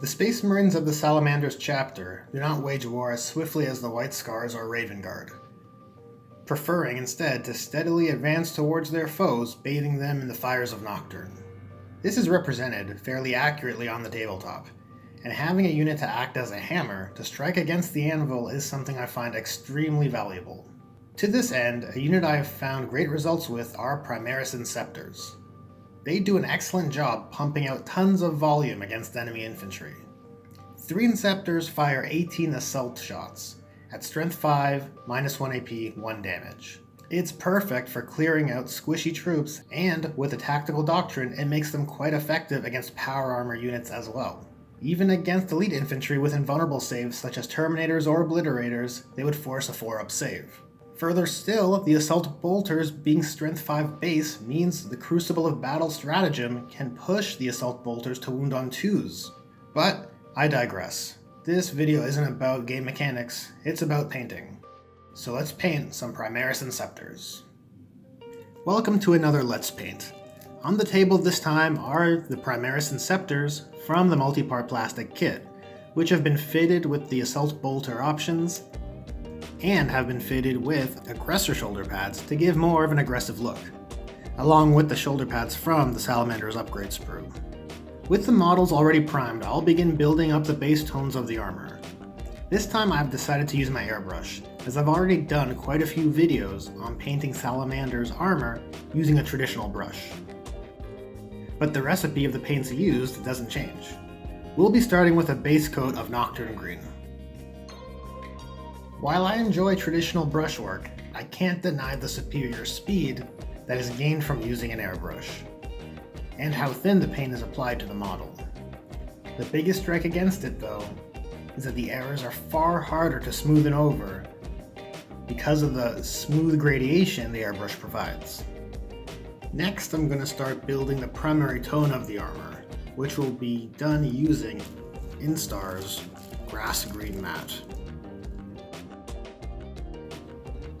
The Space Marines of the Salamanders Chapter do not wage war as swiftly as the White Scars or Raven Guard, preferring instead to steadily advance towards their foes, bathing them in the fires of Nocturne. This is represented fairly accurately on the tabletop, and having a unit to act as a hammer to strike against the anvil is something I find extremely valuable. To this end, a unit I have found great results with are Primaris Inceptors. They do an excellent job pumping out tons of volume against enemy infantry. 3 Inceptors fire 18 assault shots, at strength 5, minus 1 AP, 1 damage. It's perfect for clearing out squishy troops, and with a tactical doctrine, it makes them quite effective against power armor units as well. Even against elite infantry with invulnerable saves such as Terminators or Obliterators, they would force a 4-up save. Further still, the Assault Bolters being strength 5 base means the Crucible of Battle stratagem can push the Assault Bolters to wound on 2s. But I digress. This video isn't about game mechanics, it's about painting. So let's paint some Primaris Inceptors. Welcome to another Let's Paint. On the table this time are the Primaris Inceptors from the multi-part plastic kit, which have been fitted with the Assault Bolter options and have been fitted with Aggressor shoulder pads to give more of an aggressive look, along with the shoulder pads from the Salamanders upgrade sprue. With the models already primed, I'll begin building up the base tones of the armor. This time I've decided to use my airbrush, as I've already done quite a few videos on painting Salamander's armor using a traditional brush. But the recipe of the paints used doesn't change. We'll be starting with a base coat of Nocturne Green. While I enjoy traditional brushwork, I can't deny the superior speed that is gained from using an airbrush, and how thin the paint is applied to the model. The biggest strike against it, though, is that the errors are far harder to smoothen over because of the smooth gradation the airbrush provides. Next, I'm going to start building the primary tone of the armor, which will be done using Instar's Grass Green Matte.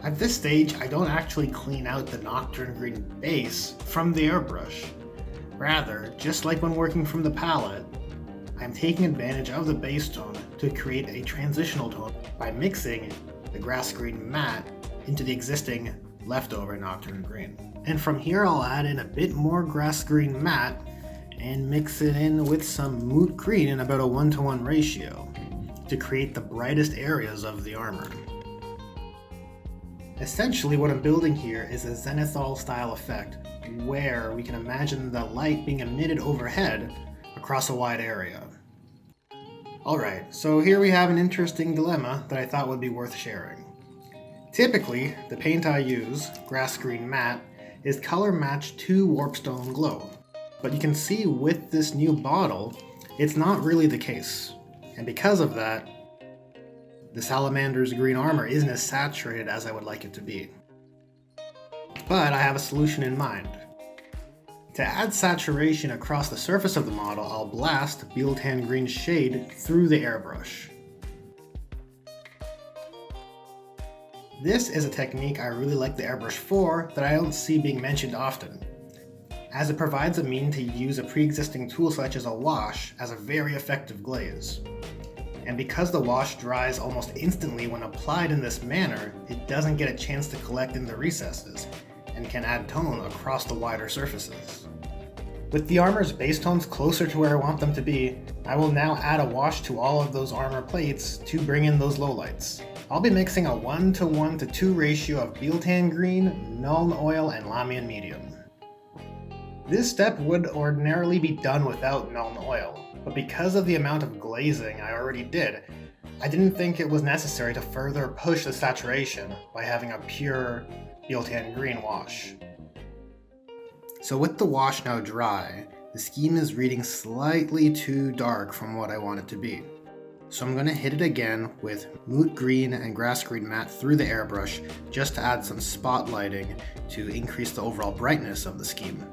At this stage, I don't actually clean out the Nocturne Green base from the airbrush. Rather, just like when working from the palette, I'm taking advantage of the base tone to create a transitional tone by mixing the Grass Green Matte into the existing leftover Nocturne Green. And from here I'll add in a bit more Grass Green Matte and mix it in with some Moot Green in about a 1-to-1 ratio to create the brightest areas of the armor. Essentially what I'm building here is a zenithal style effect where we can imagine the light being emitted overhead across a wide area. Alright, so here we have an interesting dilemma that I thought would be worth sharing. Typically, the paint I use, Grass Green Matte, is color matched to Warpstone Glow, but you can see with this new bottle, it's not really the case, and because of that, the Salamander's green armor isn't as saturated as I would like it to be. But I have a solution in mind. To add saturation across the surface of the model, I'll blast Beeltan Green shade through the airbrush. This is a technique I really like the airbrush for that I don't see being mentioned often, as it provides a mean to use a pre-existing tool such as a wash as a very effective glaze. And because the wash dries almost instantly when applied in this manner, it doesn't get a chance to collect in the recesses, and can add tone across the wider surfaces. With the armor's base tones closer to where I want them to be, I will now add a wash to all of those armor plates to bring in those lowlights. I'll be mixing a 1-to-1-to-2 ratio of Beeltan Green, Nuln Oil, and Lamian Medium. This step would ordinarily be done without Nuln Oil, but because of the amount of glazing I already did, I didn't think it was necessary to further push the saturation by having a pure Beeltan Green wash. So with the wash now dry, the scheme is reading slightly too dark from what I want it to be. So I'm going to hit it again with Moot Green and Grass Green Matte through the airbrush just to add some spotlighting to increase the overall brightness of the scheme.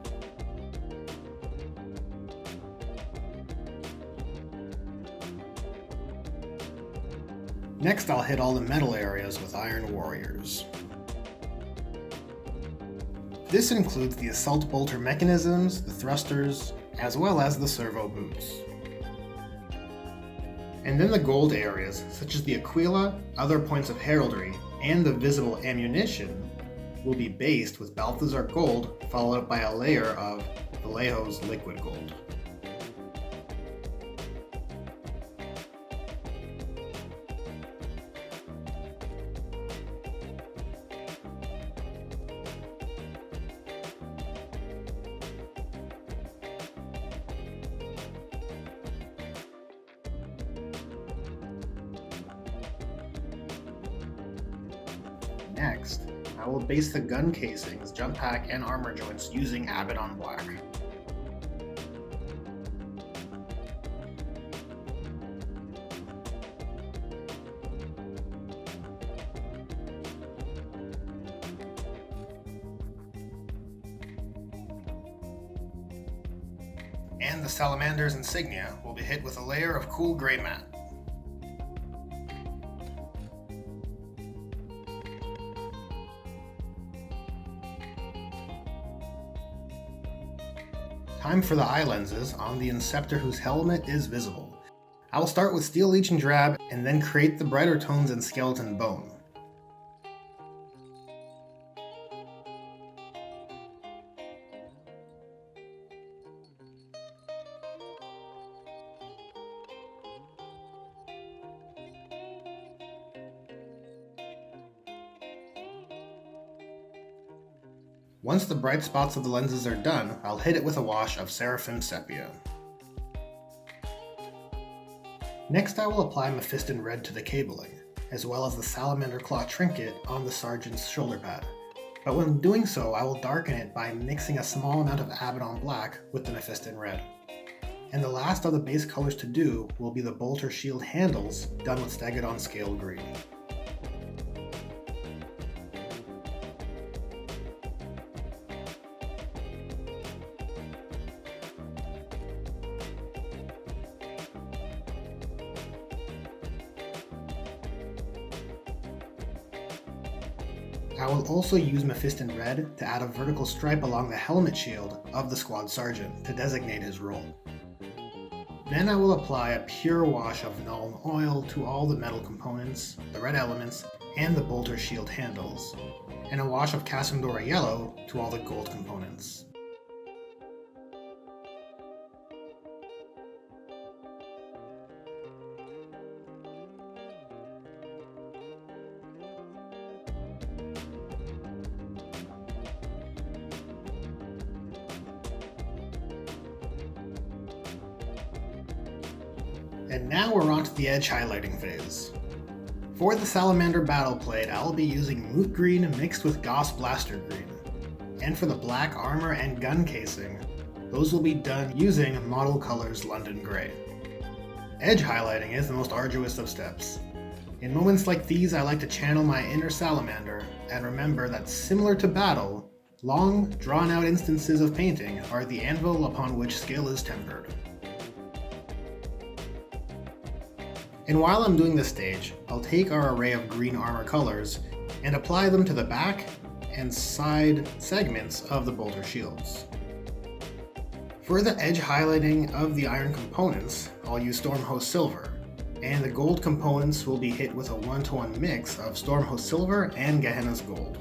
Next, I'll hit all the metal areas with Iron Warriors. This includes the Assault Bolter mechanisms, the thrusters, as well as the servo boots. And then the gold areas, such as the aquila, other points of heraldry, and the visible ammunition, will be based with Balthazar gold, followed by a layer of Vallejo's liquid gold. Next, I will base the gun casings, jump pack, and armor joints using Abaddon Black. And the Salamander's insignia will be hit with a layer of cool gray matte. Time for the eye lenses on the Inceptor whose helmet is visible. I will start with Steel Leech and Drab, and then create the brighter tones in Skeleton Bone. Once the bright spots of the lenses are done, I'll hit it with a wash of Seraphim Sepia. Next I will apply Mephiston Red to the cabling, as well as the Salamander Claw trinket on the Sergeant's shoulder pad. But when doing so, I will darken it by mixing a small amount of Abaddon Black with the Mephiston Red. And the last of the base colors to do will be the bolter shield handles done with Stegodon Scale Green. I will also use Mephiston Red to add a vertical stripe along the helmet shield of the Squad Sergeant to designate his role. Then I will apply a pure wash of null oil to all the metal components, the red elements, and the bolter shield handles, and a wash of Casandora Yellow to all the gold components. And now we're on to the edge highlighting phase. For the Salamander battle plate, I'll be using Moot Green mixed with Goss Blaster Green. And for the black armor and gun casing, those will be done using Model Colors London Grey. Edge highlighting is the most arduous of steps. In moments like these, I like to channel my inner Salamander and remember that similar to battle, long, drawn-out instances of painting are the anvil upon which skill is tempered. And while I'm doing this stage, I'll take our array of green armor colors and apply them to the back and side segments of the bolter shields. For the edge highlighting of the iron components, I'll use Stormhost Silver, and the gold components will be hit with a 1-to-1 mix of Stormhost Silver and Gehenna's Gold.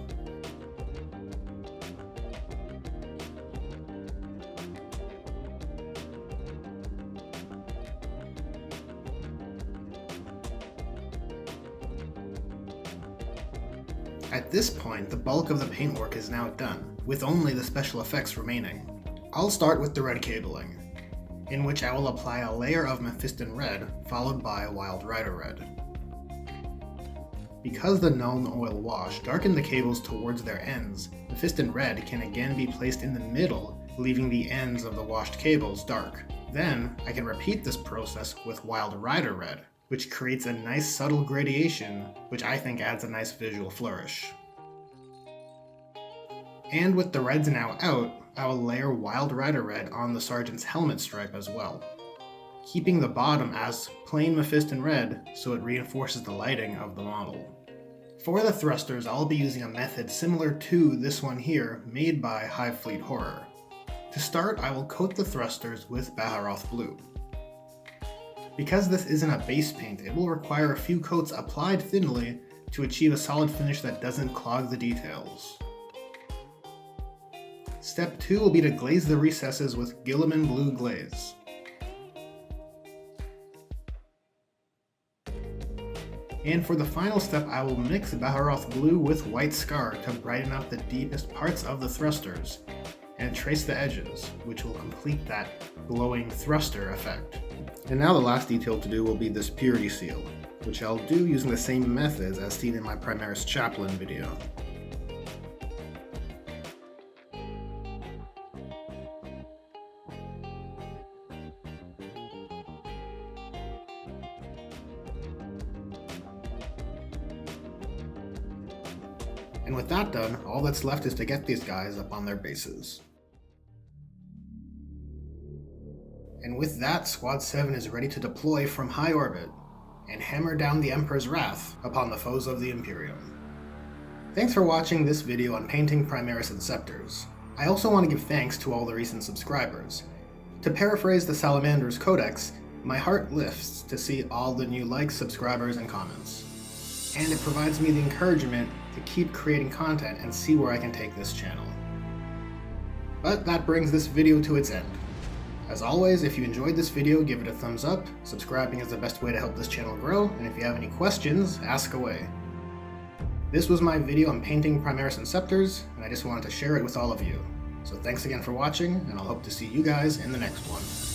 At this point, the bulk of the paintwork is now done, with only the special effects remaining. I'll start with the red cabling, in which I will apply a layer of Mephiston Red, followed by Wild Rider Red. Because the null oil wash darkened the cables towards their ends, Mephiston Red can again be placed in the middle, leaving the ends of the washed cables dark. Then, I can repeat this process with Wild Rider Red, which creates a nice subtle gradation, which I think adds a nice visual flourish. And with the reds now out, I will layer Wild Rider Red on the Sergeant's helmet stripe as well, keeping the bottom as plain Mephiston Red so it reinforces the lighting of the model. For the thrusters, I'll be using a method similar to this one here, made by Hive Fleet Horror. To start, I will coat the thrusters with Baharoth Blue. Because this isn't a base paint, it will require a few coats applied thinly to achieve a solid finish that doesn't clog the details. Step 2 will be to glaze the recesses with gillum and blue glaze. And for the final step, I will mix Balharoth blue with white scar to brighten up the deepest parts of the thrusters and trace the edges, which will complete that glowing thruster effect. And now the last detail to do will be this purity seal, which I'll do using the same methods as seen in my Primaris Chapter video. And with that done, all that's left is to get these guys up on their bases. And with that, Squad 7 is ready to deploy from high orbit and hammer down the Emperor's wrath upon the foes of the Imperium. Thanks for watching this video on painting Primaris Inceptors. I also want to give thanks to all the recent subscribers. To paraphrase the Salamanders Codex, my heart lifts to see all the new likes, subscribers, and comments. And it provides me the encouragement to keep creating content and see where I can take this channel. But that brings this video to its end. As always, if you enjoyed this video, give it a thumbs up. Subscribing is the best way to help this channel grow, and if you have any questions, ask away. This was my video on painting Primaris Inceptors, and I just wanted to share it with all of you. So thanks again for watching, and I'll hope to see you guys in the next one.